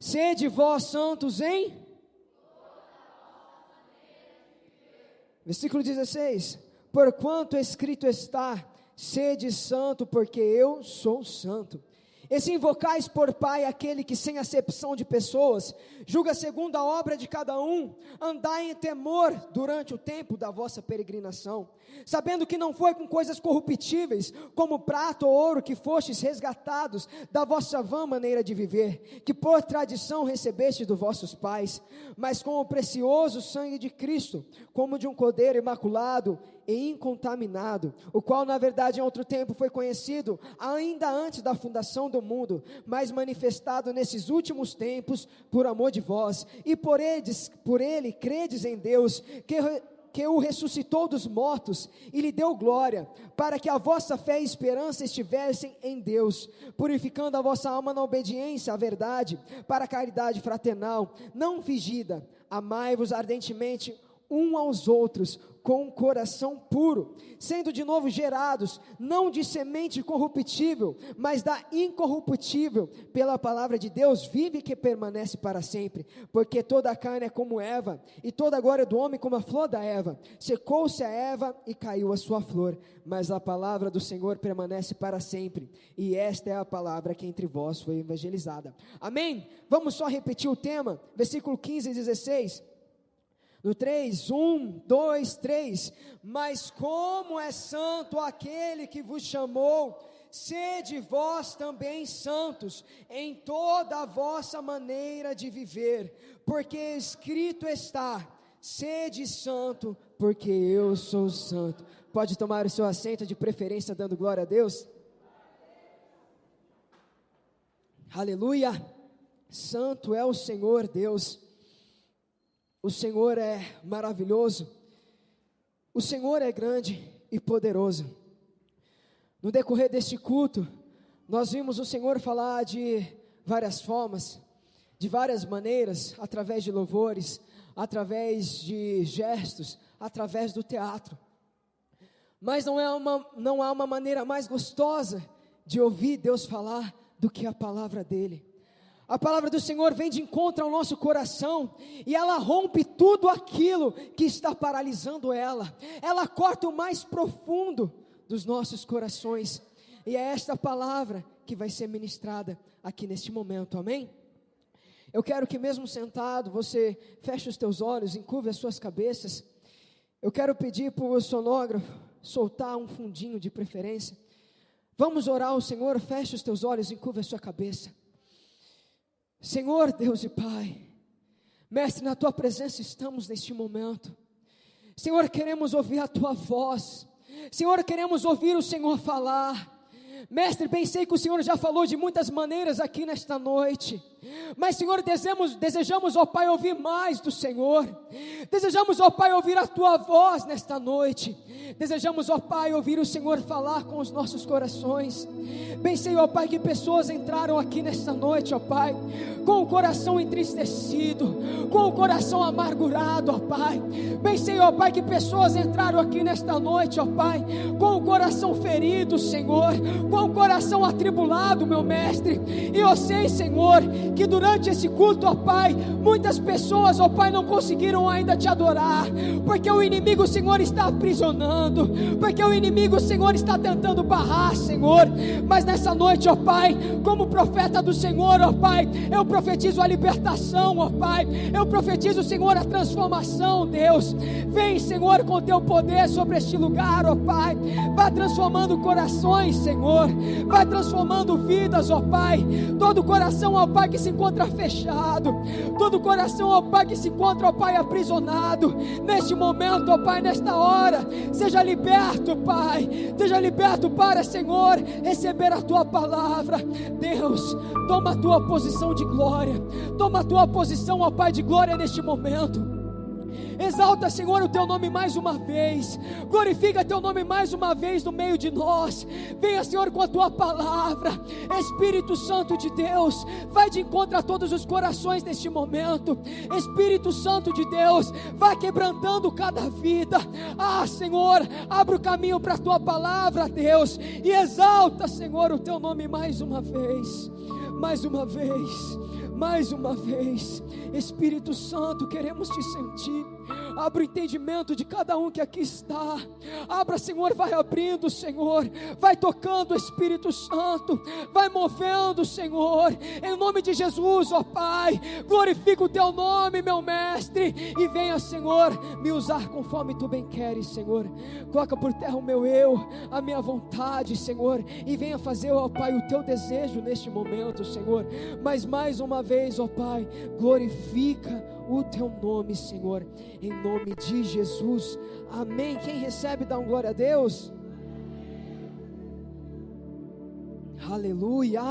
Sede vós santos em... Versículo 16. Porquanto escrito está, sede santo, porque eu sou santo. E se invocais por Pai aquele que sem acepção de pessoas, julga segundo a obra de cada um, andai em temor durante o tempo da vossa peregrinação, sabendo que não foi com coisas corruptíveis, como prata ou ouro, que fostes resgatados da vossa vã maneira de viver, que por tradição recebeste dos vossos pais, mas com o precioso sangue de Cristo, como de um cordeiro imaculado e incontaminado, o qual na verdade em outro tempo foi conhecido, ainda antes da fundação do mundo, mas manifestado nesses últimos tempos, por amor de vós, e por ele credes em Deus, que o ressuscitou dos mortos, e lhe deu glória, para que a vossa fé e esperança estivessem em Deus, purificando a vossa alma na obediência à verdade, para a caridade fraternal, não fingida. Amai-vos ardentemente um aos outros, com um coração puro, sendo de novo gerados, não de semente corruptível, mas da incorruptível, pela palavra de Deus vive que permanece para sempre, porque toda a carne é como Eva, e toda a glória do homem como a flor da Eva. Secou-se a Eva e caiu a sua flor, mas a palavra do Senhor permanece para sempre, e esta é a palavra que entre vós foi evangelizada. Amém? Vamos só repetir o tema, versículo 15 e 16, no 3, 1, 2, 3, mas como é santo aquele que vos chamou, sede vós também santos, em toda a vossa maneira de viver, porque escrito está, sede santo, porque eu sou santo. Pode tomar o seu assento, de preferência dando glória a Deus. Aleluia, santo é o Senhor Deus. O Senhor é maravilhoso, o Senhor é grande e poderoso. No decorrer deste culto, nós vimos o Senhor falar de várias formas, de várias maneiras, através de louvores, através de gestos, através do teatro. Mas não há uma maneira mais gostosa de ouvir Deus falar do que a palavra dEle. A palavra do Senhor vem de encontro ao nosso coração, e ela rompe tudo aquilo que está paralisando ela corta o mais profundo dos nossos corações, e é esta palavra que vai ser ministrada aqui neste momento, amém? Eu quero que mesmo sentado, você feche os teus olhos, encurve as suas cabeças. Eu quero pedir para o sonógrafo soltar um fundinho de preferência. Vamos orar ao Senhor, feche os teus olhos, encurve a sua cabeça. Senhor Deus e Pai, Mestre, na Tua presença estamos neste momento. Senhor, queremos ouvir a Tua voz. Senhor, queremos ouvir o Senhor falar. Mestre, bem sei que o Senhor já falou de muitas maneiras aqui nesta noite, mas Senhor, desejamos, ó Pai, ouvir mais do Senhor. Desejamos, ó Pai, ouvir a Tua voz nesta noite. Desejamos, ó Pai, ouvir o Senhor falar com os nossos corações. Bem sei, ó Pai, que pessoas entraram aqui nesta noite, ó Pai, com o coração entristecido, com o coração amargurado, ó Pai. Bem sei, ó Pai, que pessoas entraram aqui nesta noite, ó Pai, com o coração ferido, Senhor, com o coração atribulado, meu Mestre. E eu sei, Senhor, que durante esse culto, ó Pai, muitas pessoas, ó Pai, não conseguiram ainda Te adorar, porque o inimigo, Senhor, está aprisionando, porque o inimigo, Senhor, está tentando barrar, Senhor. Mas nessa noite, ó Pai, como profeta do Senhor, ó Pai, eu profetizo a libertação, ó Pai, eu profetizo, Senhor, a transformação, Deus. Vem, Senhor, com Teu poder sobre este lugar, ó Pai, vai transformando corações, Senhor, vai transformando vidas, ó Pai. Todo coração, ó Pai, que se encontra fechado, todo coração, ó Pai, que se encontra, ó Pai, aprisionado, neste momento, ó Pai, nesta hora, seja liberto, Pai, seja liberto para, Senhor, receber a Tua palavra. Deus, toma a Tua posição de glória, toma a Tua posição, ó Pai, de glória neste momento. Exalta, Senhor, o Teu nome mais uma vez, glorifica Teu nome mais uma vez no meio de nós. Venha, Senhor, com a Tua palavra. Espírito Santo de Deus, vai de encontro a todos os corações neste momento. Espírito Santo de Deus, vai quebrantando cada vida. Senhor, abre o caminho para a Tua palavra, Deus, e exalta, Senhor, o Teu nome mais uma vez. Mais uma vez, mais uma vez, Espírito Santo, queremos te sentir. Abra o entendimento de cada um que aqui está. Abra, Senhor, vai abrindo, Senhor, vai tocando, Espírito Santo, vai movendo, Senhor, em nome de Jesus, ó Pai. Glorifica o teu nome, meu mestre, e venha, Senhor, me usar conforme tu bem queres, Senhor. Coloca por terra o meu eu, a minha vontade, Senhor, e venha fazer, ó Pai, o teu desejo neste momento, Senhor. Mas mais uma vez, ó Pai, glorifica o teu nome, Senhor, em nome de Jesus, amém. Quem recebe, dá um glória a Deus. Aleluia.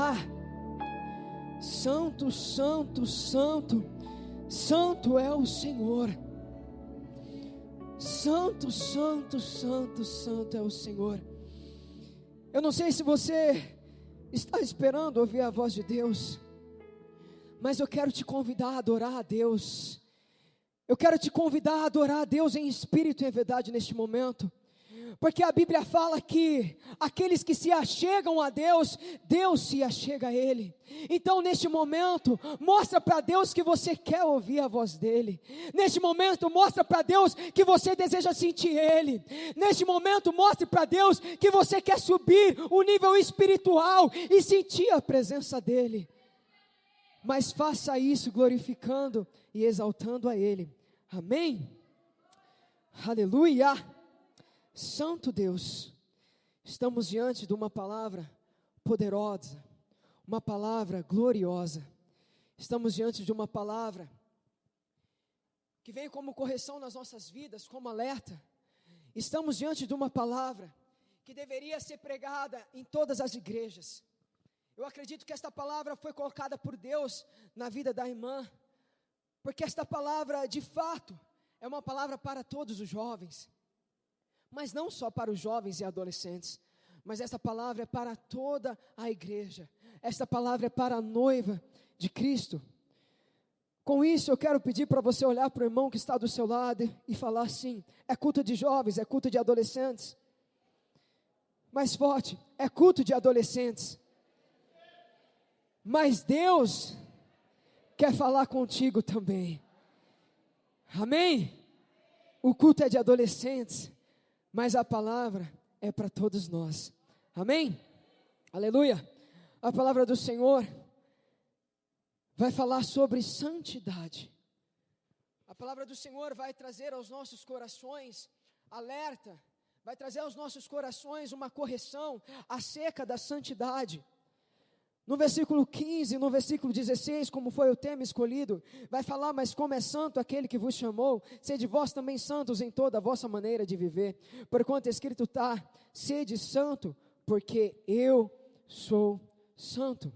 Santo, santo, santo, santo é o Senhor. Santo, santo, santo, santo é o Senhor. Eu não sei se você está esperando ouvir a voz de Deus, mas eu quero te convidar a adorar a Deus. Eu quero te convidar a adorar a Deus em espírito e em verdade neste momento. Porque a Bíblia fala que aqueles que se achegam a Deus, Deus se achega a Ele. Então neste momento, mostra para Deus que você quer ouvir a voz dEle. Neste momento, mostra para Deus que você deseja sentir Ele. Neste momento, mostre para Deus que você quer subir o nível espiritual e sentir a presença dEle. Mas faça isso glorificando e exaltando a Ele. Amém? Aleluia! Santo Deus, estamos diante de uma palavra poderosa, uma palavra gloriosa. Estamos diante de uma palavra que vem como correção nas nossas vidas, como alerta. Estamos diante de uma palavra que deveria ser pregada em todas as igrejas. Eu acredito que esta palavra foi colocada por Deus na vida da irmã, porque esta palavra de fato é uma palavra para todos os jovens, mas não só para os jovens e adolescentes, mas essa palavra é para toda a igreja, esta palavra é para a noiva de Cristo. Com isso eu quero pedir para você olhar para o irmão que está do seu lado e falar assim: é culto de jovens, é culto de adolescentes. Mais forte, é culto de adolescentes. Mas Deus quer falar contigo também. Amém? O culto é de adolescentes, mas a palavra é para todos nós. Amém? Aleluia. A palavra do Senhor vai falar sobre santidade. A palavra do Senhor vai trazer aos nossos corações alerta, vai trazer aos nossos corações uma correção acerca da santidade. No versículo 15, no versículo 16, como foi o tema escolhido, vai falar: mas como é santo aquele que vos chamou, sede vós também santos em toda a vossa maneira de viver, porquanto escrito está: sede santo, porque eu sou santo.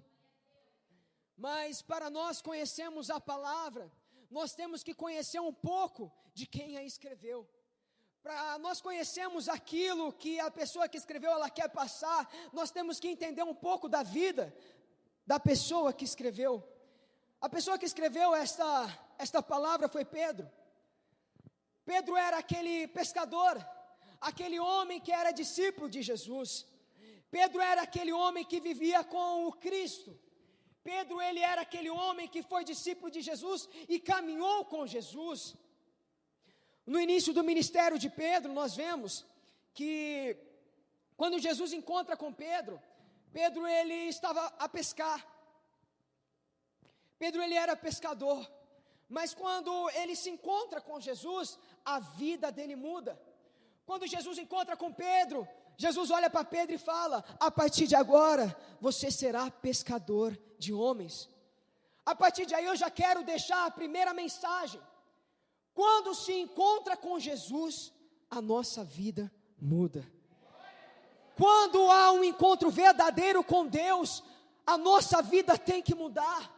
Mas para nós conhecermos a palavra, nós temos que conhecer um pouco de quem a escreveu. Para nós conhecermos aquilo que a pessoa que escreveu ela quer passar, nós temos que entender um pouco da vida da pessoa que escreveu. A pessoa que escreveu esta palavra foi Pedro. Pedro era aquele pescador, aquele homem que era discípulo de Jesus. Pedro era aquele homem que vivia com o Cristo. Pedro, ele era aquele homem que foi discípulo de Jesus e caminhou com Jesus. No início do ministério de Pedro, nós vemos que quando Jesus encontra com Pedro, Pedro ele estava a pescar. Pedro ele era pescador, mas quando ele se encontra com Jesus, a vida dele muda. Quando Jesus encontra com Pedro, Jesus olha para Pedro e fala: a partir de agora, você será pescador de homens. A partir de aí eu já quero deixar a primeira mensagem. Quando se encontra com Jesus, a nossa vida muda. Quando há um encontro verdadeiro com Deus, a nossa vida tem que mudar.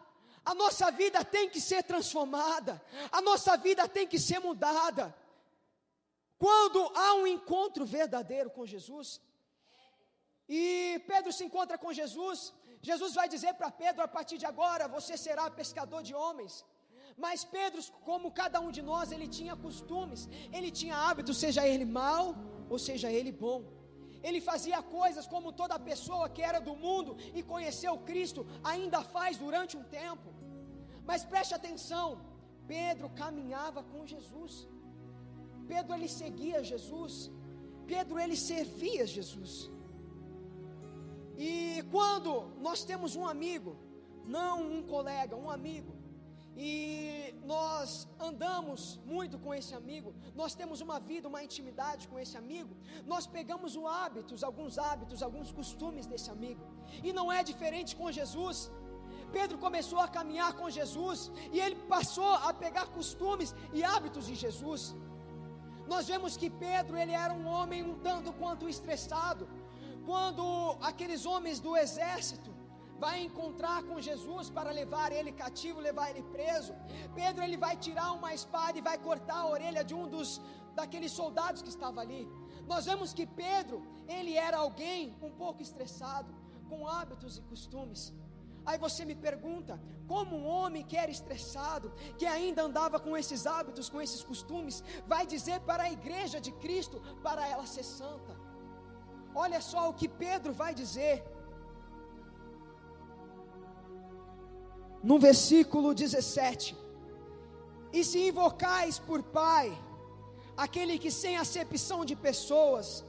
A nossa vida tem que ser transformada. A nossa vida tem que ser mudada. Quando há um encontro verdadeiro com Jesus, e Pedro se encontra com Jesus, Jesus vai dizer para Pedro: a partir de agora você será pescador de homens. Mas Pedro, como cada um de nós, ele tinha costumes, ele tinha hábitos, seja ele mau ou seja ele bom. Ele fazia coisas como toda pessoa que era do mundo e conheceu Cristo ainda faz durante um tempo. Mas preste atenção, Pedro caminhava com Jesus, Pedro ele seguia Jesus, Pedro ele servia Jesus. E quando nós temos um amigo, não um colega, um amigo, e nós andamos muito com esse amigo, nós temos uma vida, uma intimidade com esse amigo, nós pegamos alguns hábitos, alguns costumes desse amigo, e não é diferente com Jesus. Pedro começou a caminhar com Jesus, e ele passou a pegar costumes e hábitos de Jesus. Nós vemos que Pedro, ele era um homem um tanto quanto estressado, quando aqueles homens do exército vai encontrar com Jesus para levar ele cativo, levar ele preso, Pedro ele vai tirar uma espada e vai cortar a orelha de daqueles soldados que estava ali. Nós vemos que Pedro, ele era alguém um pouco estressado, com hábitos e costumes. Aí você me pergunta, como um homem que era estressado, que ainda andava com esses hábitos, com esses costumes, vai dizer para a igreja de Cristo, para ela ser santa? Olha só o que Pedro vai dizer, no versículo 17: e se invocais por Pai, aquele que sem acepção de pessoas,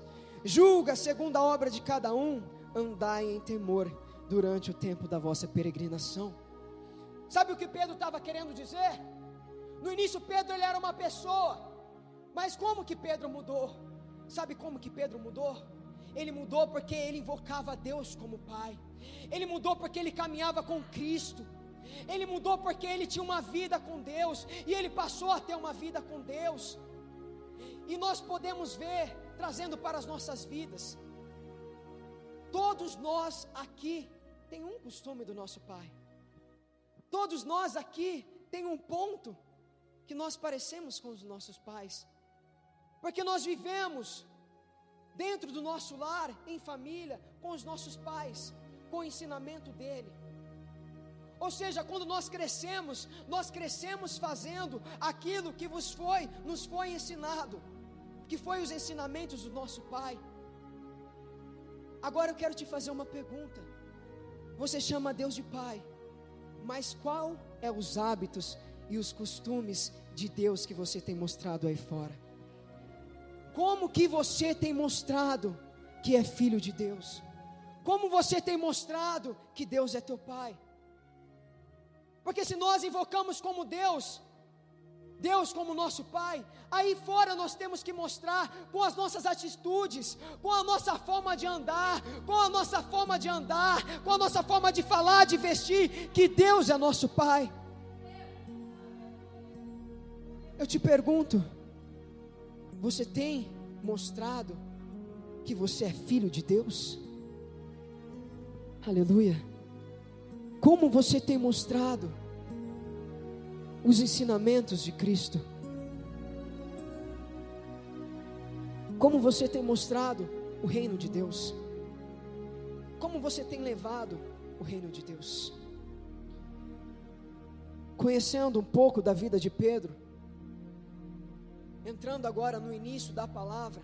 julga segundo a obra de cada um, andai em temor, durante o tempo da vossa peregrinação. Sabe o que Pedro estava querendo dizer? No início Pedro ele era uma pessoa, mas como que Pedro mudou? Sabe como que Pedro mudou? Ele mudou porque ele invocava a Deus como Pai, ele mudou porque ele caminhava com Cristo, ele mudou porque ele tinha uma vida com Deus, e ele passou a ter uma vida com Deus. E nós podemos ver, trazendo para as nossas vidas, todos nós aqui tem um costume do nosso Pai, todos nós aqui tem um ponto que nós parecemos com os nossos pais, porque nós vivemos dentro do nosso lar, em família, com os nossos pais, com o ensinamento dele. Ou seja, quando nós crescemos fazendo aquilo que nos foi ensinado, que foi os ensinamentos do nosso Pai. Agora eu quero te fazer uma pergunta. Você chama Deus de Pai, mas qual é os hábitos e os costumes de Deus que você tem mostrado aí fora? Como que você tem mostrado que é filho de Deus? Como você tem mostrado que Deus é teu Pai? Porque se nós invocamos como Deus como nosso Pai, aí fora nós temos que mostrar com as nossas atitudes, com a nossa forma de andar, com a nossa forma de falar, de vestir, que Deus é nosso Pai. Eu te pergunto, você tem mostrado que você é filho de Deus? Aleluia. Como você tem mostrado os ensinamentos de Cristo? Como você tem mostrado o reino de Deus? Como você tem levado o reino de Deus? Conhecendo um pouco da vida de Pedro, entrando agora no início da palavra,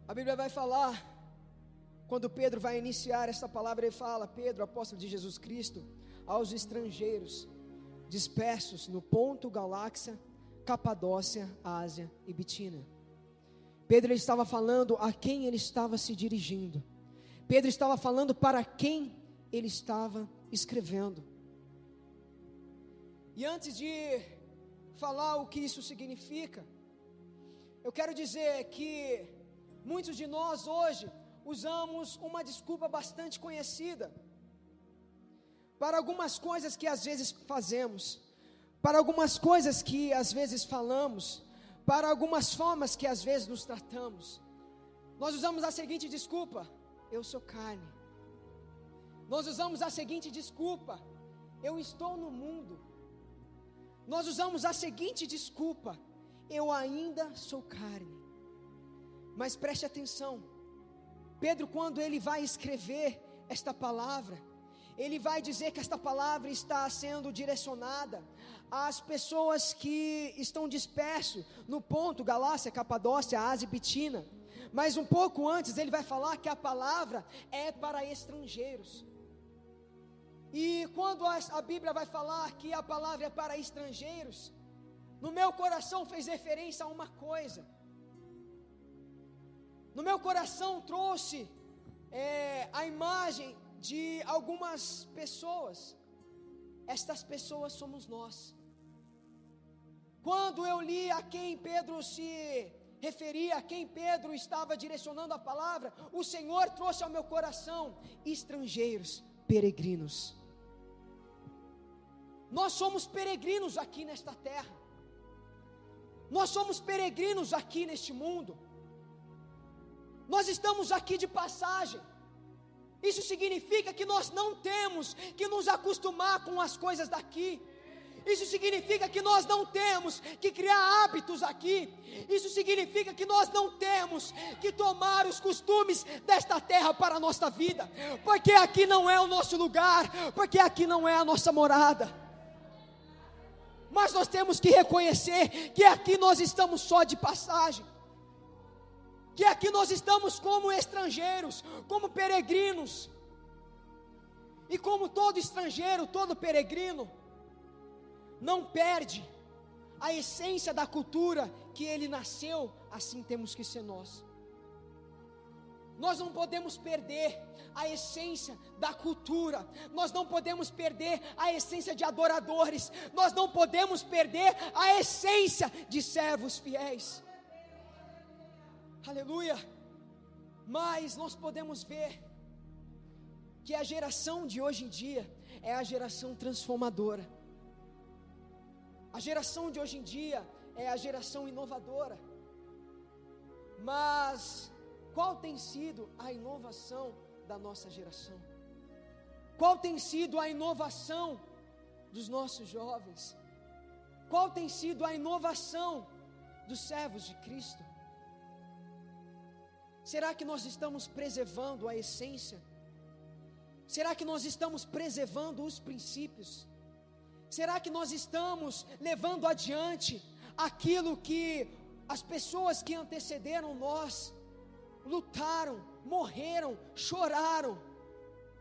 a Bíblia vai falar, quando Pedro vai iniciar esta palavra, ele fala: Pedro, apóstolo de Jesus Cristo, aos estrangeiros dispersos no Ponto, Galáxia, Capadócia, Ásia e Bitínia. Pedro ele estava falando a quem ele estava se dirigindo. Pedro estava falando para quem ele estava escrevendo. E antes de falar o que isso significa, eu quero dizer que muitos de nós hoje usamos uma desculpa bastante conhecida para algumas coisas que às vezes fazemos, para algumas coisas que às vezes falamos, para algumas formas que às vezes nos tratamos. Nós usamos a seguinte desculpa: eu sou carne. Nós usamos a seguinte desculpa: eu estou no mundo. Nós usamos a seguinte desculpa: eu ainda sou carne. Mas preste atenção, Pedro, quando ele vai escrever esta palavra, ele vai dizer que esta palavra está sendo direcionada às pessoas que estão dispersos no Ponto, Galácia, Capadócia, Ásia e Bitínia. Mas um pouco antes ele vai falar que a palavra é para estrangeiros. E quando a Bíblia vai falar que a palavra é para estrangeiros, no meu coração fez referência a uma coisa. No meu coração trouxe a imagem de algumas pessoas. Estas pessoas somos nós. Quando eu li a quem Pedro se referia, a quem Pedro estava direcionando a palavra, o Senhor trouxe ao meu coração estrangeiros, peregrinos. Nós somos peregrinos aqui nesta terra. Nós somos peregrinos aqui neste mundo. Nós estamos aqui de passagem. Isso significa que nós não temos que nos acostumar com as coisas daqui. Isso significa que nós não temos que criar hábitos aqui. Isso significa que nós não temos que tomar os costumes desta terra para a nossa vida, porque aqui não é o nosso lugar, porque aqui não é a nossa morada. Mas nós temos que reconhecer que aqui nós estamos só de passagem, que aqui nós estamos como estrangeiros, como peregrinos. E como todo estrangeiro, todo peregrino, não perde a essência da cultura que ele nasceu, assim temos que ser nós. Nós não podemos perder a essência da cultura, nós não podemos perder a essência de adoradores, nós não podemos perder a essência de servos fiéis. Aleluia. Mas nós podemos ver que a geração de hoje em dia é a geração transformadora. A geração de hoje em dia é a geração inovadora. Mas qual tem sido a inovação da nossa geração? Qual tem sido a inovação dos nossos jovens? Qual tem sido a inovação dos servos de Cristo? Será que nós estamos preservando a essência? Será que nós estamos preservando os princípios? Será que nós estamos levando adiante aquilo que as pessoas que antecederam nós lutaram, morreram, choraram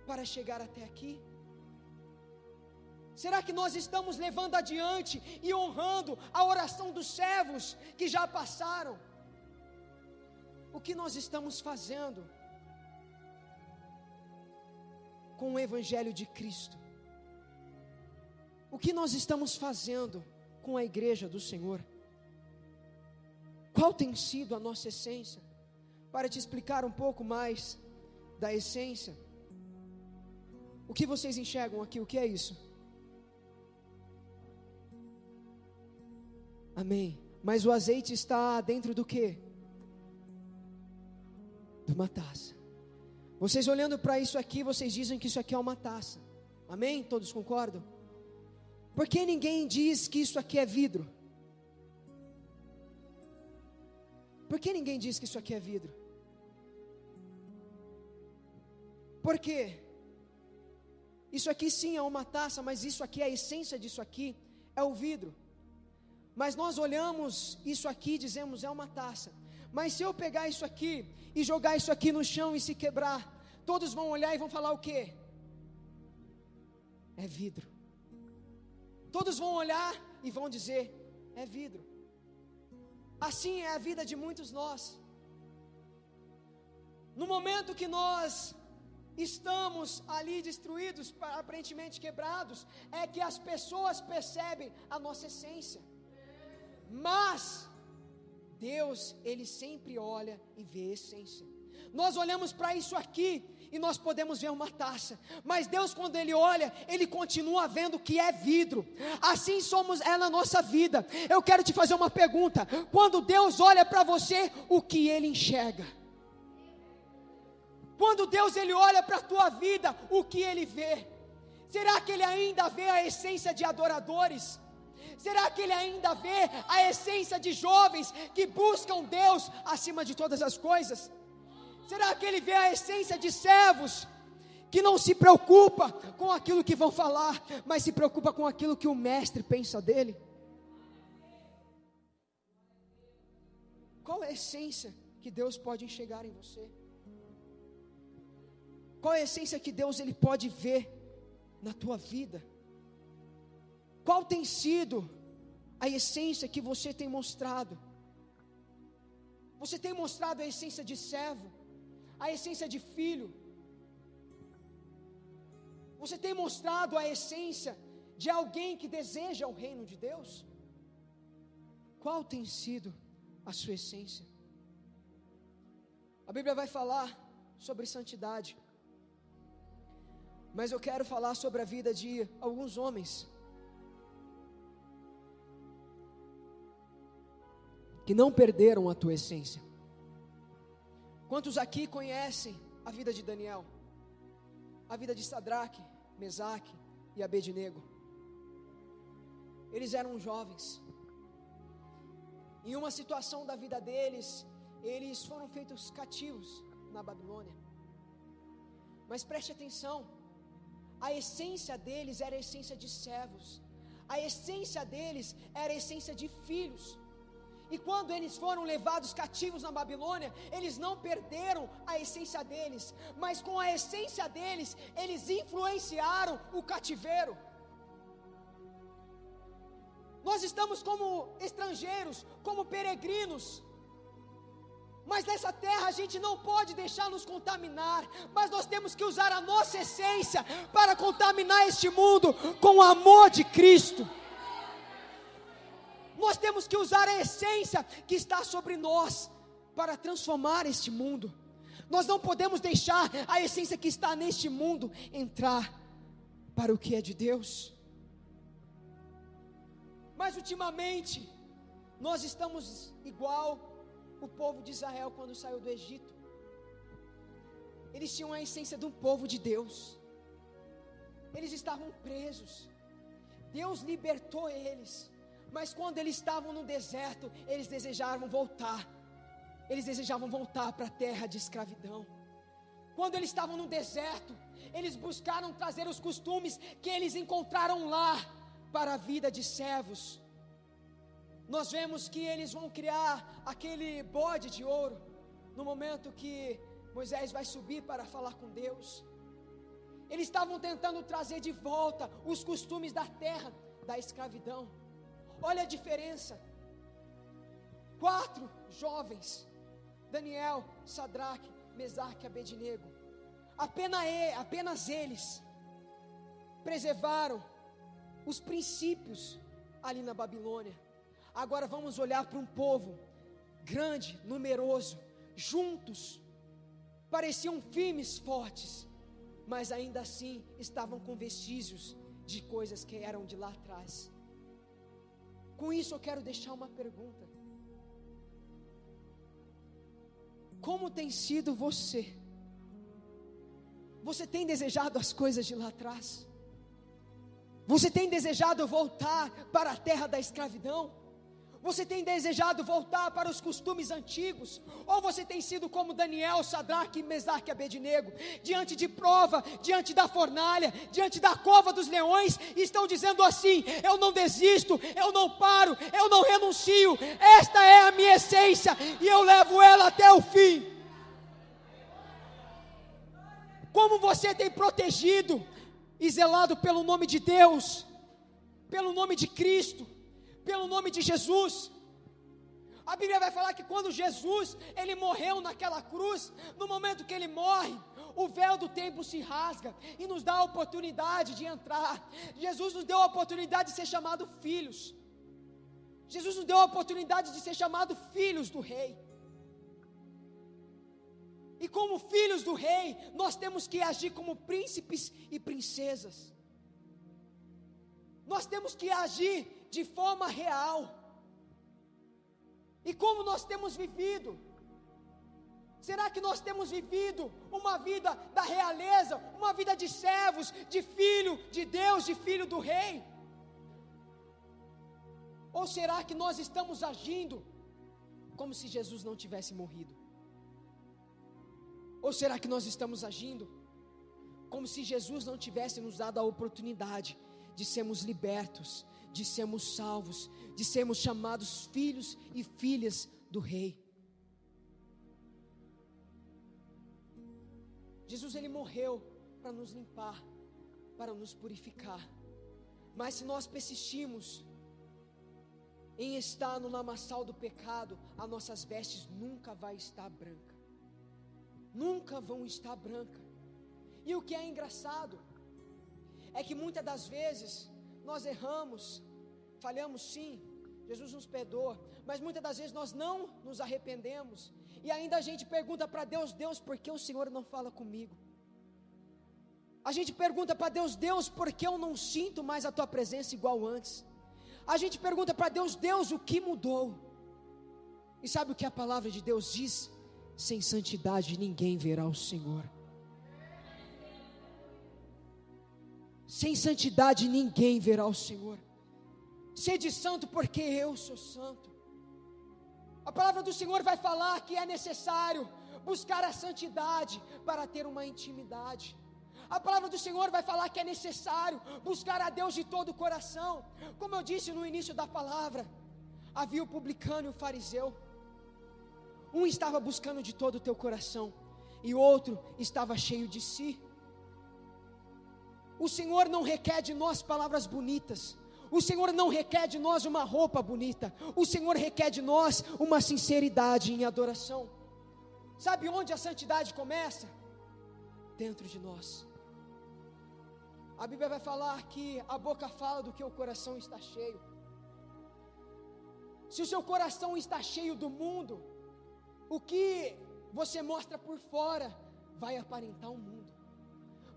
para chegar até aqui? Será que nós estamos levando adiante e honrando a oração dos servos que já passaram? O que nós estamos fazendo com o Evangelho de Cristo? O que nós estamos fazendo com a igreja do Senhor? Qual tem sido a nossa essência? Para te explicar um pouco mais da essência, o que vocês enxergam aqui? O que é isso? Amém. Mas o azeite está dentro do quê? De uma taça. Vocês olhando para isso aqui, vocês dizem que isso aqui é uma taça. Amém? Todos concordam? Por que ninguém diz que isso aqui é vidro? Por que ninguém diz que isso aqui é vidro? Por quê? Isso aqui sim é uma taça, mas isso aqui, a essência disso aqui é o vidro. Mas nós olhamos isso aqui e dizemos é uma taça. Mas se eu pegar isso aqui e jogar isso aqui no chão e se quebrar, todos vão olhar e vão falar o quê? É vidro. Todos vão olhar e vão dizer, é vidro. Assim é a vida de muitos nós. No momento que nós estamos ali destruídos, aparentemente quebrados, é que as pessoas percebem a nossa essência. Mas Deus, Ele sempre olha e vê a essência. Nós olhamos para isso aqui e nós podemos ver uma taça, mas Deus, quando Ele olha, Ele continua vendo que é vidro. Assim somos na nossa vida. Eu quero te fazer uma pergunta: quando Deus olha para você, o que Ele enxerga? Quando Deus Ele olha para a tua vida, o que Ele vê? Será que Ele ainda vê a essência de adoradores? Será que Ele ainda vê a essência de jovens que buscam Deus acima de todas as coisas? Será que Ele vê a essência de servos que não se preocupa com aquilo que vão falar, mas se preocupa com aquilo que o mestre pensa dele? Qual é a essência que Deus pode enxergar em você? Qual é a essência que Deus Ele pode ver na tua vida? Qual tem sido a essência que você tem mostrado? Você tem mostrado a essência de servo, a essência de filho? Você tem mostrado a essência de alguém que deseja o reino de Deus? Qual tem sido a sua essência? A Bíblia vai falar sobre santidade, mas eu quero falar sobre a vida de alguns homens que não perderam a tua essência. Quantos aqui conhecem a vida de Daniel, a vida de Sadraque, Mesaque e Abednego? Eles eram jovens. Em uma situação da vida deles, eles foram feitos cativos na Babilônia. Mas preste atenção, a essência deles era a essência de servos, a essência deles era a essência de filhos. E quando eles foram levados cativos na Babilônia, eles não perderam a essência deles, mas com a essência deles, eles influenciaram o cativeiro. Nós estamos como estrangeiros, como peregrinos, mas nessa terra a gente não pode deixar nos contaminar, mas nós temos que usar a nossa essência para contaminar este mundo com o amor de Cristo. Nós temos que usar a essência que está sobre nós para transformar este mundo. Nós não podemos deixar a essência que está neste mundo entrar para o que é de Deus. Mas ultimamente nós estamos igual o povo de Israel quando saiu do Egito. Eles tinham a essência de um povo de Deus. Eles estavam presos. Deus libertou eles. Mas quando eles estavam no deserto, eles desejavam voltar. Eles desejavam voltar para a terra de escravidão. Quando eles estavam no deserto, eles buscaram trazer os costumes que eles encontraram lá para a vida de servos. Nós vemos que eles vão criar aquele bode de ouro no momento que Moisés vai subir para falar com Deus. Eles estavam tentando trazer de volta os costumes da terra da escravidão. Olha a diferença. 4 jovens, Daniel, Sadraque, Mesaque e Abednego, apenas eles preservaram os princípios ali na Babilônia. Agora vamos olhar para um povo grande, numeroso, juntos, pareciam firmes, fortes, mas ainda assim estavam com vestígios de coisas que eram de lá atrás. Com isso eu quero deixar uma pergunta: como tem sido você? Você tem desejado as coisas de lá atrás? Você tem desejado voltar para a terra da escravidão? Você tem desejado voltar para os costumes antigos? Ou você tem sido como Daniel, Sadraque, Mesaque e Abednego, diante de prova, diante da fornalha, diante da cova dos leões, e estão dizendo assim: eu não desisto, eu não paro, eu não renuncio, esta é a minha essência, e eu levo ela até o fim. Como você tem protegido e zelado pelo nome de Deus, pelo nome de Cristo, pelo nome de Jesus? A Bíblia vai falar que quando Jesus, ele morreu naquela cruz, no momento que ele morre, o véu do templo se rasga e nos dá a oportunidade de entrar. Jesus nos deu a oportunidade de ser chamados filhos. Jesus nos deu a oportunidade de ser chamados filhos do rei. E como filhos do rei, nós temos que agir como príncipes e princesas. Nós temos que agir de forma real. E como nós temos vivido? Será que nós temos vivido uma vida da realeza, uma vida de servos, de filho de Deus, de filho do rei? Ou será que nós estamos agindo como se Jesus não tivesse morrido? Ou será que nós estamos agindo como se Jesus não tivesse nos dado a oportunidade de sermos libertos, de sermos salvos, de sermos chamados filhos e filhas do rei? Jesus, ele morreu para nos limpar, para nos purificar. Mas se nós persistimos em estar no lamaçal do pecado, as nossas vestes nunca vai estar branca. Nunca vão estar branca. E o que é engraçado é que muitas das vezes nós erramos, falhamos sim, Jesus nos perdoa, mas muitas das vezes nós não nos arrependemos, e ainda a gente pergunta para Deus: Deus, por que o Senhor não fala comigo? A gente pergunta para Deus: Deus, por que eu não sinto mais a tua presença igual antes? A gente pergunta para Deus: Deus, o que mudou? E sabe o que a palavra de Deus diz? Sem santidade ninguém verá o Senhor. Sem santidade ninguém verá o Senhor. Sede santo porque eu sou santo. A palavra do Senhor vai falar que é necessário buscar a santidade para ter uma intimidade. A palavra do Senhor vai falar que é necessário buscar a Deus de todo o coração. Como eu disse no início da palavra, havia o publicano e o fariseu. Um estava buscando de todo o teu coração, e o outro estava cheio de si. O Senhor não requer de nós palavras bonitas. O Senhor não requer de nós uma roupa bonita. O Senhor requer de nós uma sinceridade em adoração. Sabe onde a santidade começa? Dentro de nós. A Bíblia vai falar que a boca fala do que o coração está cheio. Se o seu coração está cheio do mundo, o que você mostra por fora vai aparentar o mundo.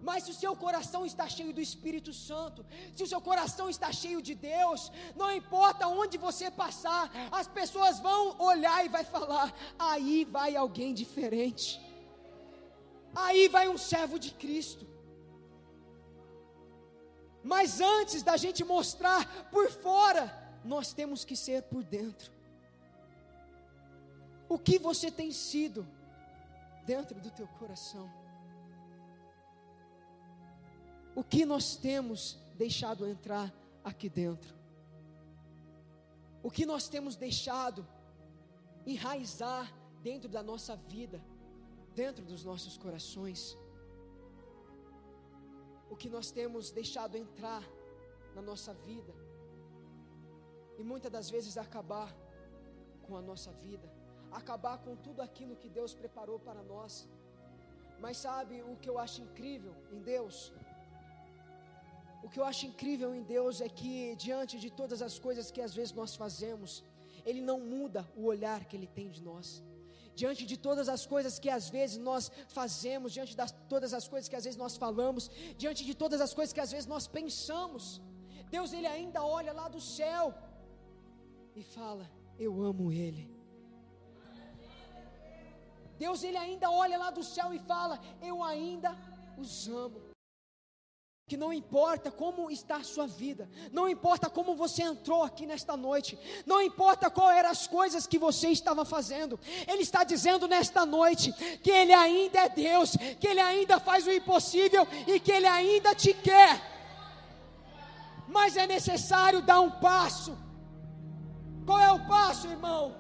Mas se o seu coração está cheio do Espírito Santo, se o seu coração está cheio de Deus, não importa onde você passar, as pessoas vão olhar e vai falar: aí vai alguém diferente, aí vai um servo de Cristo. Mas antes da gente mostrar por fora, nós temos que ser por dentro. O que você tem sido dentro do teu coração? O que nós temos deixado entrar aqui dentro? O que nós temos deixado enraizar dentro da nossa vida, dentro dos nossos corações? O que nós temos deixado entrar na nossa vida e muitas das vezes acabar com a nossa vida, acabar com tudo aquilo que Deus preparou para nós. Mas sabe o que eu acho incrível em Deus? O que eu acho incrível em Deus é que diante de todas as coisas que às vezes nós fazemos, Ele não muda o olhar que Ele tem de nós. Diante de todas as coisas que às vezes nós fazemos, diante de todas as coisas que às vezes nós falamos, diante de todas as coisas que às vezes nós pensamos, Deus, Ele ainda olha lá do céu e fala: eu amo Ele. Deus, Ele ainda olha lá do céu e fala: eu ainda os amo. Que não importa como está a sua vida, não importa como você entrou aqui nesta noite, não importa qual eram as coisas que você estava fazendo, Ele está dizendo nesta noite que Ele ainda é Deus, que Ele ainda faz o impossível e que Ele ainda te quer. Mas é necessário dar um passo. Qual é o passo, irmão?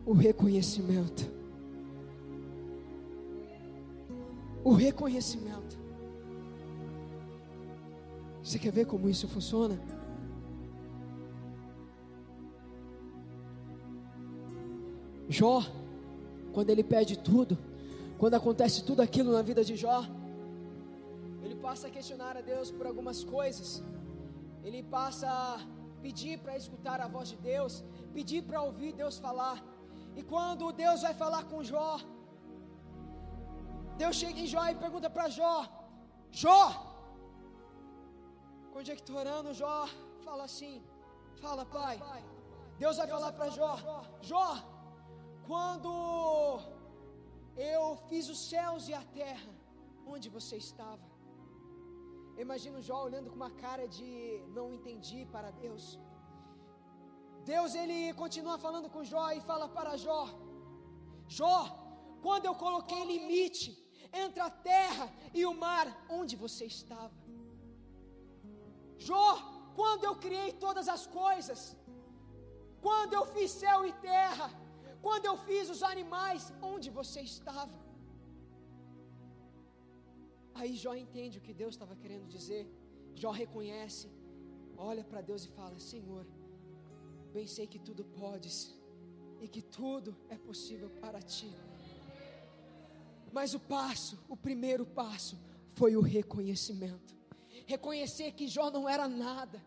O reconhecimento. O reconhecimento. Você quer ver como isso funciona? Jó, quando ele perde tudo, quando acontece tudo aquilo na vida de Jó, ele passa a questionar a Deus por algumas coisas. Ele passa a pedir para escutar a voz de Deus, pedir para ouvir Deus falar. E quando Deus vai falar com Jó, Deus chega em Jó e pergunta para Jó: Jó, conjecturando, Jó fala assim: fala, pai. Deus vai falar para Jó: Jó, quando eu fiz os céus e a terra, onde você estava? Imagina Jó olhando com uma cara de não entendi para Deus. Deus, Ele continua falando com Jó e fala para Jó: Jó, quando eu coloquei limite entre a terra e o mar, onde você estava? Jó, quando eu criei todas as coisas, quando eu fiz céu e terra, quando eu fiz os animais, onde você estava? Aí Jó entende o que Deus estava querendo dizer. Jó reconhece, olha para Deus e fala: Senhor, bem sei que tudo podes e que tudo é possível para ti. Mas o primeiro passo foi o reconhecimento. Reconhecer que Jó não era nada.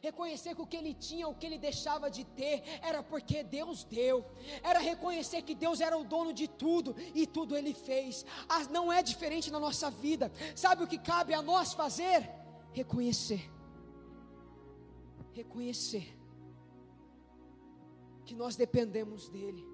Reconhecer que o que ele tinha, o que ele deixava de ter, era porque Deus deu. Era reconhecer que Deus era o dono de tudo e tudo Ele fez. Não é diferente na nossa vida. Sabe o que cabe a nós fazer? Reconhecer que nós dependemos dEle.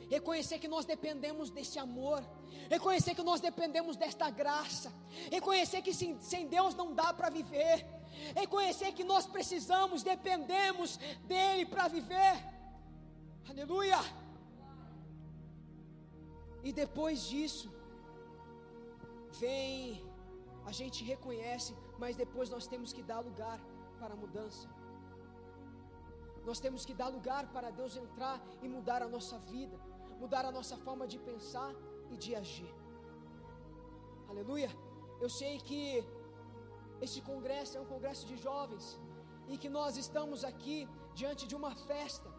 Reconhecer que nós dependemos desse amor. Reconhecer que nós dependemos desta graça. Reconhecer que sem Deus não dá para viver. Reconhecer que nós precisamos, dependemos dEle para viver. Aleluia. E depois disso a gente reconhece, mas depois nós temos que dar lugar para a mudança. Nós temos que dar lugar para Deus entrar e mudar a nossa vida, mudar a nossa forma de pensar e de agir. Aleluia. Eu sei que este congresso é um congresso de jovens e que nós estamos aqui diante de uma festa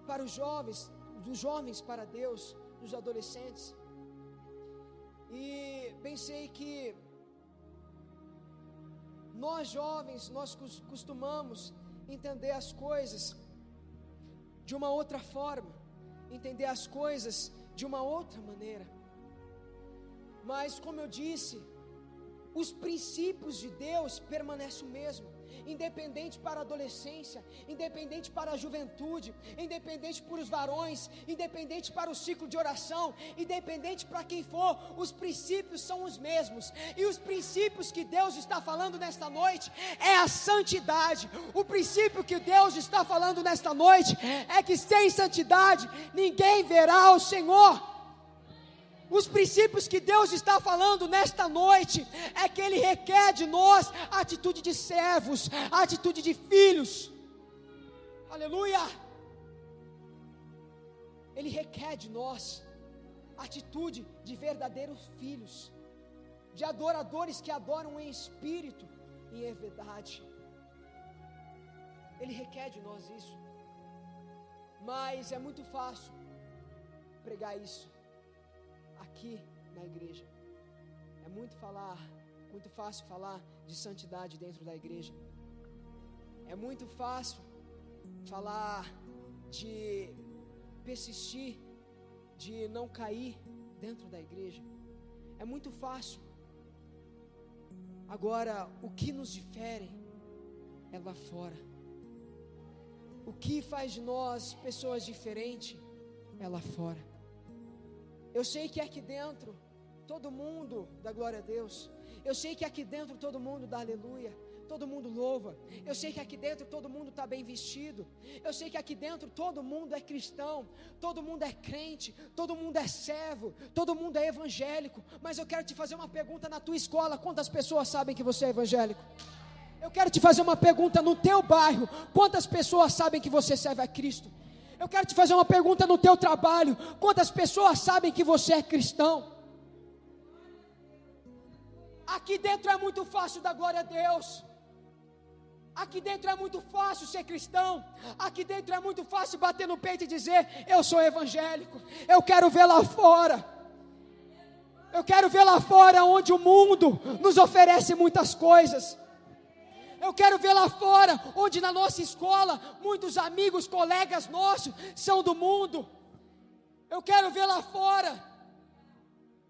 para os jovens, dos jovens para Deus, dos adolescentes. E bem sei que nós jovens, nós costumamos entender as coisas de uma outra forma, entender as coisas de uma outra maneira. Mas como eu disse, os princípios de Deus permanecem o mesmo, independente para a adolescência, independente para a juventude, independente para os varões, independente para o ciclo de oração, independente para quem for, os princípios são os mesmos. E os princípios que Deus está falando nesta noite é a santidade. O princípio que Deus está falando nesta noite é que sem santidade ninguém verá o Senhor. Os princípios que Deus está falando nesta noite é que Ele requer de nós a atitude de servos, a atitude de filhos. Aleluia! Ele requer de nós a atitude de verdadeiros filhos, de adoradores que adoram em espírito e em verdade. Ele requer de nós isso. Mas é muito fácil pregar isso aqui na igreja. É muito fácil falar de santidade dentro da igreja. É muito fácil falar de persistir, de não cair dentro da igreja. É muito fácil. Agora, o que nos difere é lá fora. O que faz de nós pessoas diferentes é lá fora. Eu sei que aqui dentro todo mundo dá glória a Deus. Eu sei que aqui dentro todo mundo dá aleluia. Todo mundo louva. Eu sei que aqui dentro todo mundo está bem vestido. Eu sei que aqui dentro todo mundo é cristão. Todo mundo é crente. Todo mundo é servo. Todo mundo é evangélico. Mas eu quero te fazer uma pergunta na tua escola: quantas pessoas sabem que você é evangélico? Eu quero te fazer uma pergunta no teu bairro: quantas pessoas sabem que você serve a Cristo? Eu quero te fazer uma pergunta no teu trabalho: quantas pessoas sabem que você é cristão? Aqui dentro é muito fácil dar glória a Deus. Aqui dentro é muito fácil ser cristão. Aqui dentro é muito fácil bater no peito e dizer: eu sou evangélico. Eu quero ver lá fora. Eu quero ver lá fora onde o mundo nos oferece muitas coisas. Eu quero ver lá fora, onde na nossa escola, muitos amigos, colegas nossos, são do mundo. Eu quero ver lá fora,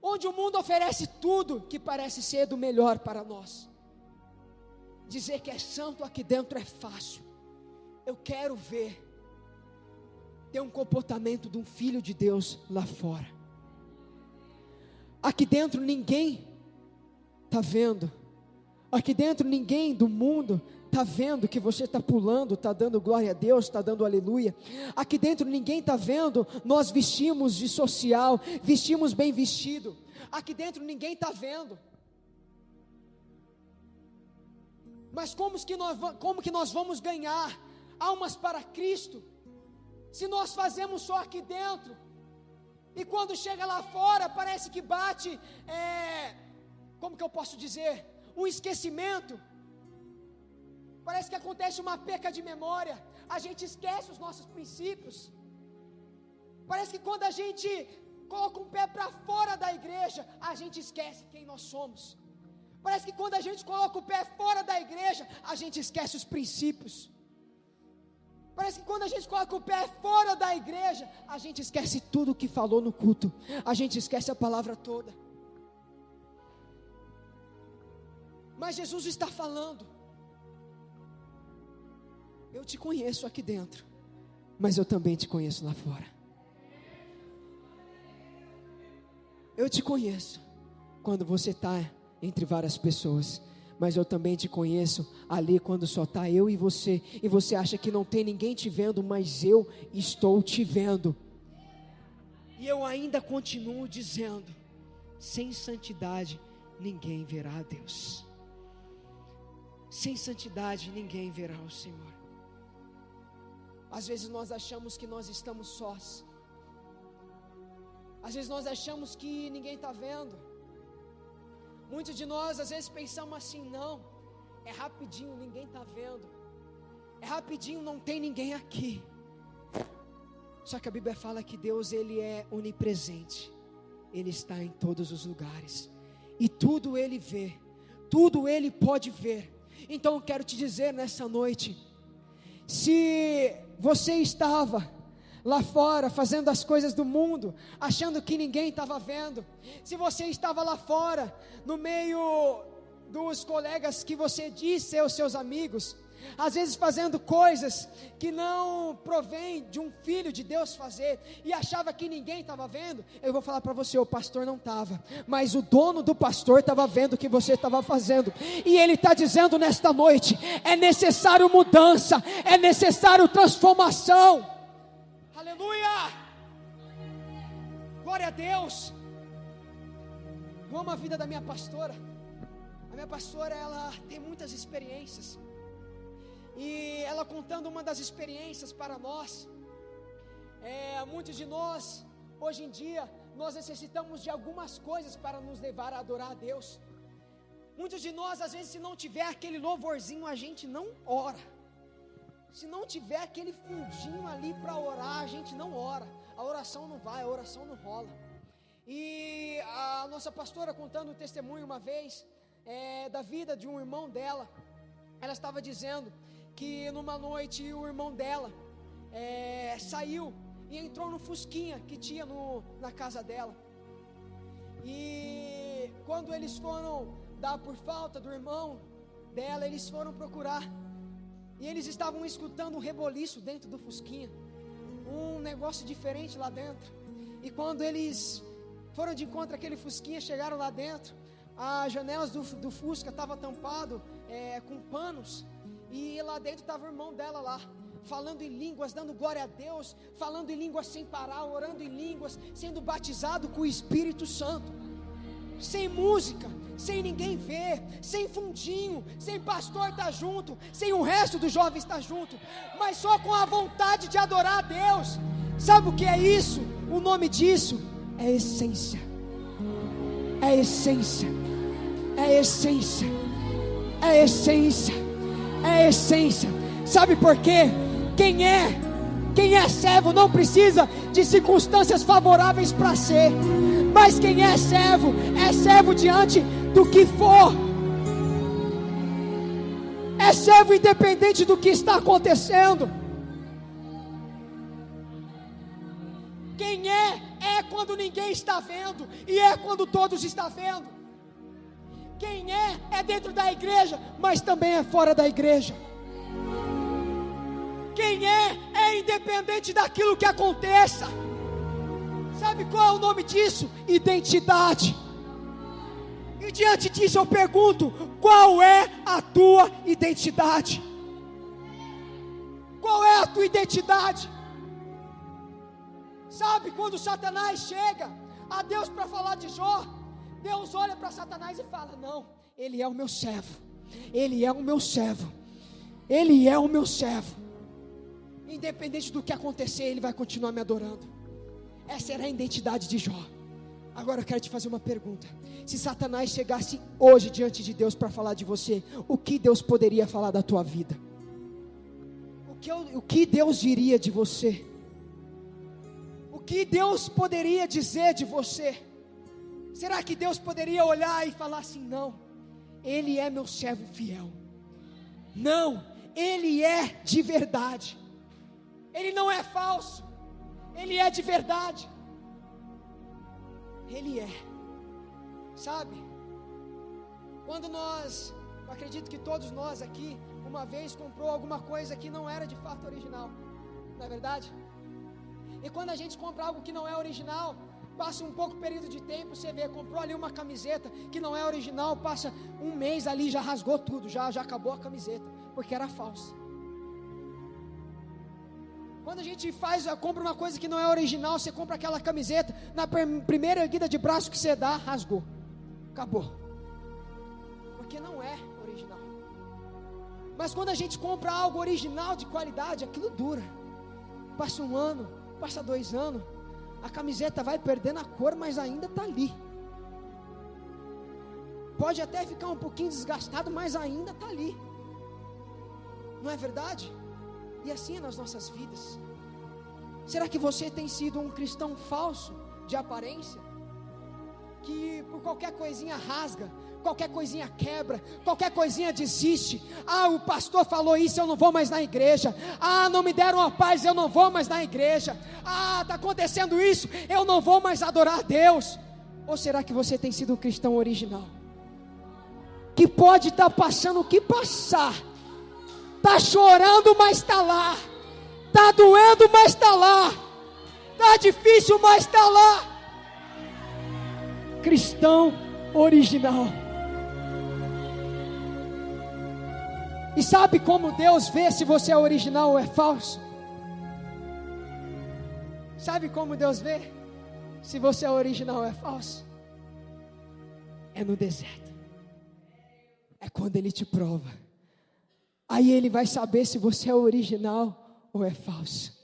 onde o mundo oferece tudo que parece ser do melhor para nós. Dizer que é santo aqui dentro é fácil. Eu quero ver ter um comportamento de um filho de Deus lá fora. Aqui dentro ninguém está vendo. Aqui dentro ninguém do mundo está vendo que você está pulando, está dando glória a Deus, está dando aleluia. Aqui dentro ninguém está vendo nós vestimos de social, vestimos bem vestido. Aqui dentro ninguém está vendo. Mas como que nós vamos ganhar almas para Cristo se nós fazemos só aqui dentro? E quando chega lá fora parece que bate como que eu posso dizer, um esquecimento. Parece que acontece uma perca de memória, a gente esquece os nossos princípios. Parece que quando a gente coloca um pé para fora da igreja, a gente esquece quem nós somos. Parece que quando a gente coloca o pé fora da igreja, a gente esquece os princípios. Parece que quando a gente coloca o pé fora da igreja, a gente esquece tudo o que falou no culto, a gente esquece a palavra toda. Mas Jesus está falando: eu te conheço aqui dentro, mas eu também te conheço lá fora. Eu te conheço quando você está entre várias pessoas, mas eu também te conheço ali quando só está eu e você acha que não tem ninguém te vendo, mas eu estou te vendo. E eu ainda continuo dizendo: sem santidade ninguém verá a Deus. Sem santidade ninguém verá o Senhor. Às vezes nós achamos que nós estamos sós. Às vezes nós achamos que ninguém está vendo. Muitos de nós às vezes pensamos assim: não, é rapidinho, ninguém está vendo. É rapidinho, não tem ninguém aqui. Só que a Bíblia fala que Deus, Ele é onipresente. Ele está em todos os lugares. E tudo Ele vê, tudo Ele pode ver. Então eu quero te dizer nessa noite: se você estava lá fora fazendo as coisas do mundo, achando que ninguém estava vendo, se você estava lá fora, no meio dos colegas que você diz ser os seus amigos, às vezes fazendo coisas que não provém de um filho de Deus fazer, e achava que ninguém estava vendo, eu vou falar para você: o pastor não estava, mas o dono do pastor estava vendo o que você estava fazendo, e ele está dizendo nesta noite: é necessário mudança, é necessário transformação. Aleluia, glória a Deus. Eu amo a vida da minha pastora. A minha pastora, ela tem muitas experiências, e ela contando uma das experiências para nós, muitos de nós, hoje em dia, nós necessitamos de algumas coisas para nos levar a adorar a Deus. Muitos de nós, às vezes, se não tiver aquele louvorzinho, a gente não ora. Se não tiver aquele fundinho ali para orar, a gente não ora. A oração não vai, a oração não rola. E a nossa pastora contando um testemunho uma vez, da vida de um irmão dela. Ela estava dizendo que numa noite o irmão dela saiu e entrou no fusquinha que tinha na casa dela. E quando eles foram dar por falta do irmão dela, eles foram procurar, e eles estavam escutando um reboliço dentro do fusquinha, um negócio diferente lá dentro. E quando eles foram de encontro àquele fusquinha, chegaram lá dentro, as janelas do fusca estavam tampadas com panos, e lá dentro estava o irmão dela lá, falando em línguas, dando glória a Deus, falando em línguas sem parar, orando em línguas, sendo batizado com o Espírito Santo, sem música, sem ninguém ver, sem fundinho, sem pastor estar junto, sem o resto dos jovens estar junto, mas só com a vontade de adorar a Deus. Sabe o que é isso? O nome disso é essência. É essência. É essência. É essência. É essência. Sabe por quê? Quem é servo não precisa de circunstâncias favoráveis para ser, mas quem é servo diante do que for, é servo independente do que está acontecendo. Quem é quando ninguém está vendo, e é quando todos estão vendo. Quem é dentro da igreja, mas também é fora da igreja. Quem é independente daquilo que aconteça. Sabe qual é o nome disso? Identidade. E diante disso eu pergunto: qual é a tua identidade? Qual é a tua identidade? Sabe, quando Satanás chega a Deus para falar de Jó, Deus olha para Satanás e fala: não, ele é o meu servo, ele é o meu servo, ele é o meu servo. Independente do que acontecer, ele vai continuar me adorando. Essa era a identidade de Jó. Agora eu quero te fazer uma pergunta: se Satanás chegasse hoje diante de Deus para falar de você, o que Deus poderia falar da tua vida? O que Deus diria de você? O que Deus poderia dizer de você? Será que Deus poderia olhar e falar assim: não, ele é meu servo fiel, não, ele é de verdade, ele não é falso, ele é de verdade, ele é, sabe? Quando eu acredito que todos nós aqui, uma vez comprou alguma coisa que não era de fato original, não é verdade? E quando a gente compra algo que não é original, passa um pouco período de tempo, você vê, comprou ali uma camiseta que não é original, passa um mês ali, já rasgou tudo, já acabou a camiseta, porque era falsa. Quando a gente compra uma coisa que não é original, você compra aquela camiseta, na primeira erguida de braço que você dá, rasgou, acabou, porque não é original. Mas quando a gente compra algo original de qualidade, aquilo dura, passa um ano, passa 2 anos, a camiseta vai perdendo a cor, mas ainda está ali, pode até ficar um pouquinho desgastado, mas ainda está ali, não é verdade? E assim é nas nossas vidas. Será que você tem sido um cristão falso, de aparência, que por qualquer coisinha rasga, qualquer coisinha quebra, qualquer coisinha desiste? Ah, o pastor falou isso, eu não vou mais na igreja. Ah, não me deram a paz, eu não vou mais na igreja. Ah, está acontecendo isso, eu não vou mais adorar a Deus. Ou será que você tem sido um cristão original, que pode estar passando o que passar, está chorando, mas está lá, está doendo, mas está lá, está difícil, mas está lá? Cristão original. E sabe como Deus vê se você é original ou é falso? Sabe como Deus vê se você é original ou é falso? É no deserto, é quando Ele te prova. Aí Ele vai saber se você é original ou é falso.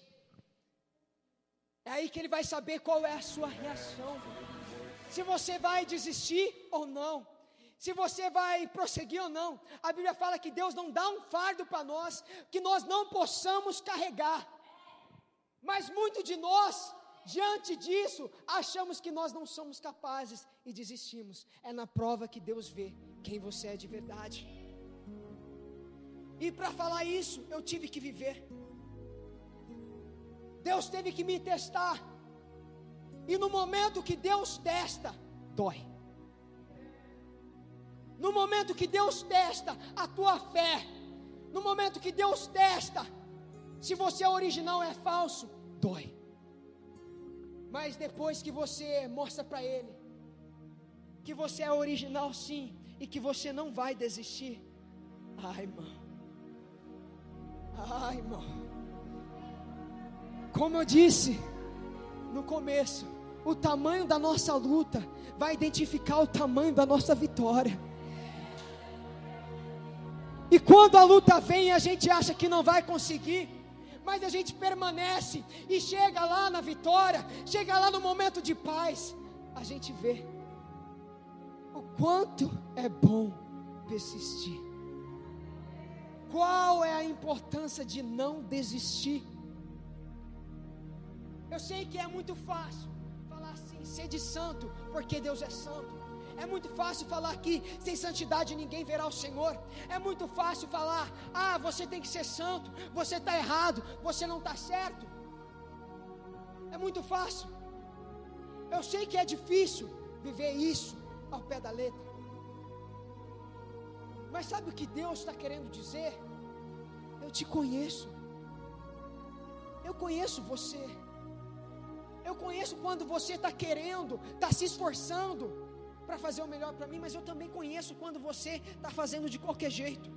É aí que Ele vai saber qual é a sua reação, se você vai desistir ou não, se você vai prosseguir ou não. A Bíblia fala que Deus não dá um fardo para nós que nós não possamos carregar, mas muito de nós, diante disso, achamos que nós não somos capazes e desistimos. É na prova que Deus vê quem você é de verdade. E para falar isso, eu tive que viver. Deus teve que me testar. E no momento que Deus testa, dói. No momento que Deus testa a tua fé, no momento que Deus testa se você é original ou é falso, dói. Mas depois que você mostra para Ele que você é original sim, e que você não vai desistir, ai irmão, como eu disse no começo, o tamanho da nossa luta vai identificar o tamanho da nossa vitória. E quando a luta vem, a gente acha que não vai conseguir, mas a gente permanece e chega lá na vitória, chega lá no momento de paz, a gente vê o quanto é bom persistir. Qual é a importância de não desistir? Eu sei que é muito fácil falar assim, ser de santo, porque Deus é santo. É muito fácil falar que sem santidade ninguém verá o Senhor. É muito fácil falar, você tem que ser santo, você está errado, você não está certo. É muito fácil. Eu sei que é difícil viver isso ao pé da letra. Mas sabe o que Deus está querendo dizer? Eu te conheço. Eu conheço você. Eu conheço quando você está querendo, está se esforçando para fazer o melhor para mim, mas eu também conheço quando você está fazendo de qualquer jeito.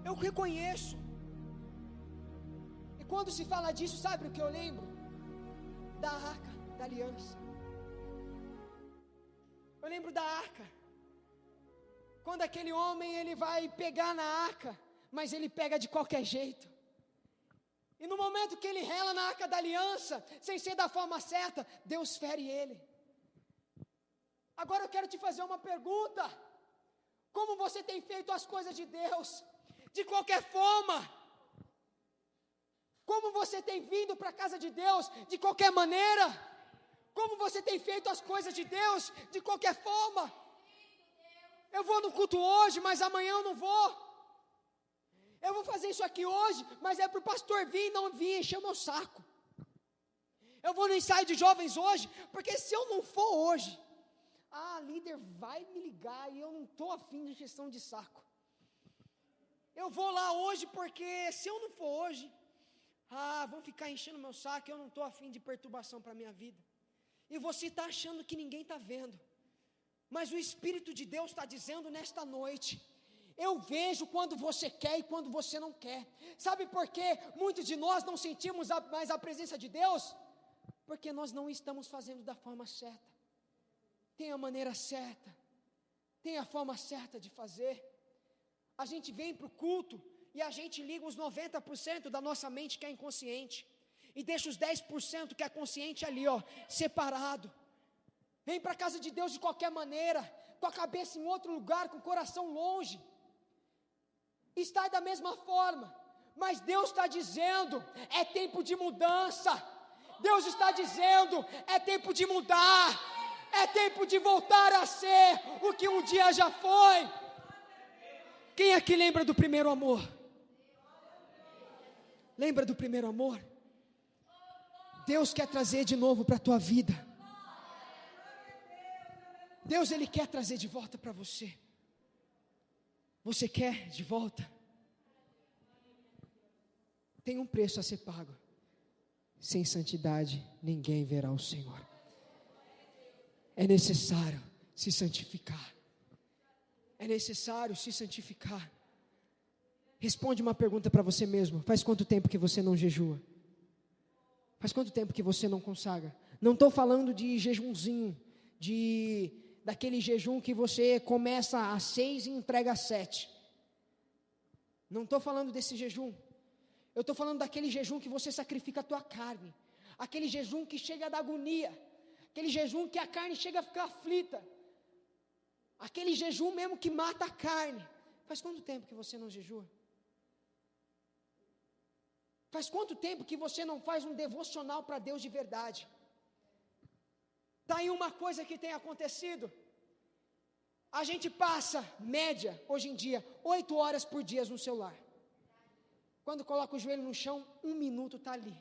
Eu reconheço. E quando se fala disso, sabe o que eu lembro? Da arca da aliança. Eu lembro da arca. Quando aquele homem ele vai pegar na arca, mas ele pega de qualquer jeito. E no momento que ele rela na arca da aliança, sem ser da forma certa, Deus fere ele. Agora eu quero te fazer uma pergunta: como você tem feito as coisas de Deus? De qualquer forma. Como você tem vindo para a casa de Deus? De qualquer maneira. Como você tem feito as coisas de Deus? De qualquer forma. Eu vou no culto hoje, mas amanhã eu não vou. Eu vou fazer isso aqui hoje, mas é para o pastor vir e não vir encher o meu saco. Eu vou no ensaio de jovens hoje, porque se eu não for hoje, a líder vai me ligar e eu não estou afim de gestão de saco. Eu vou lá hoje porque se eu não for hoje, vão ficar enchendo meu saco, eu não estou afim de perturbação para a minha vida. E você está achando que ninguém está vendo, mas o Espírito de Deus está dizendo nesta noite: eu vejo quando você quer e quando você não quer. Sabe por quê? Muitos de nós não sentimos mais a presença de Deus, porque nós não estamos fazendo da forma certa. Tem a maneira certa, tem a forma certa de fazer. A gente vem para o culto e a gente liga os 90% da nossa mente que é inconsciente, e deixa os 10% que é consciente ali, separado. Vem para a casa de Deus de qualquer maneira, com a cabeça em outro lugar, com o coração longe. Está da mesma forma, mas Deus está dizendo: é tempo de mudança. Deus está dizendo: é tempo de mudar. É tempo de voltar a ser o que um dia já foi. Quem aqui lembra do primeiro amor? Lembra do primeiro amor? Deus quer trazer de novo para a tua vida. Deus, Ele quer trazer de volta para você. Você quer de volta? Tem um preço a ser pago. Sem santidade ninguém verá o Senhor. É necessário se santificar. É necessário se santificar. Responde uma pergunta para você mesmo: faz quanto tempo que você não jejua? Faz quanto tempo que você não consagra? Não estou falando de jejumzinho, daquele jejum que você começa às 6 e entrega às 7. Não estou falando desse jejum. Eu estou falando daquele jejum que você sacrifica a tua carne. Aquele jejum que chega da agonia. Aquele jejum que a carne chega a ficar aflita. Aquele jejum mesmo que mata a carne. Faz quanto tempo que você não jejua? Faz quanto tempo que você não faz um devocional para Deus de verdade? Está aí uma coisa que tem acontecido. A gente passa, média, hoje em dia, 8 horas por dia no celular. Quando coloca o joelho no chão, 1 minuto está ali,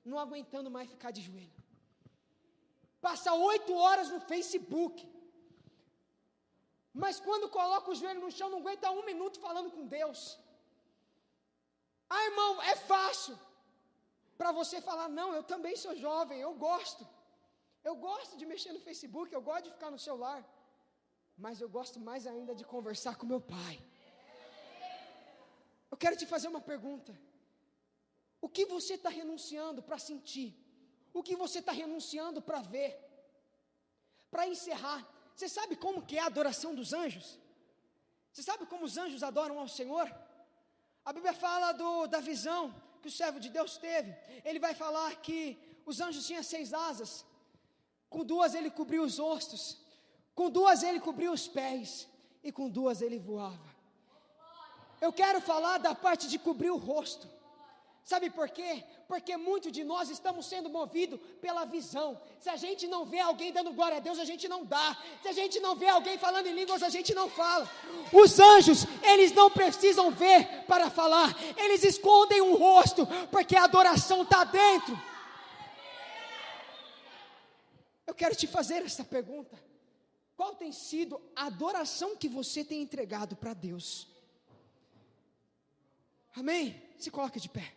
não aguentando mais ficar de joelho. Passa 8 horas no Facebook. Mas quando coloca o joelho no chão, não aguenta 1 minuto falando com Deus. Irmão, é fácil para você falar: não, eu também sou jovem, eu gosto de mexer no Facebook, eu gosto de ficar no celular, mas eu gosto mais ainda de conversar com meu pai. Eu quero te fazer uma pergunta: o que você está renunciando para sentir? O que você está renunciando para ver? Para encerrar, você sabe como que é a adoração dos anjos? Você sabe como os anjos adoram ao Senhor? A Bíblia fala da visão que o servo de Deus teve. Ele vai falar que os anjos tinham 6 asas. Com 2 ele cobriu os rostos, com 2 ele cobriu os pés, e com 2 ele voava. Eu quero falar da parte de cobrir o rosto. Sabe por quê? Porque muitos de nós estamos sendo movidos pela visão. Se a gente não vê alguém dando glória a Deus, a gente não dá. Se a gente não vê alguém falando em línguas, a gente não fala. Os anjos, eles não precisam ver para falar. Eles escondem o rosto, porque a adoração está dentro. Eu quero te fazer essa pergunta: qual tem sido a adoração que você tem entregado para Deus? Amém? Se coloque de pé.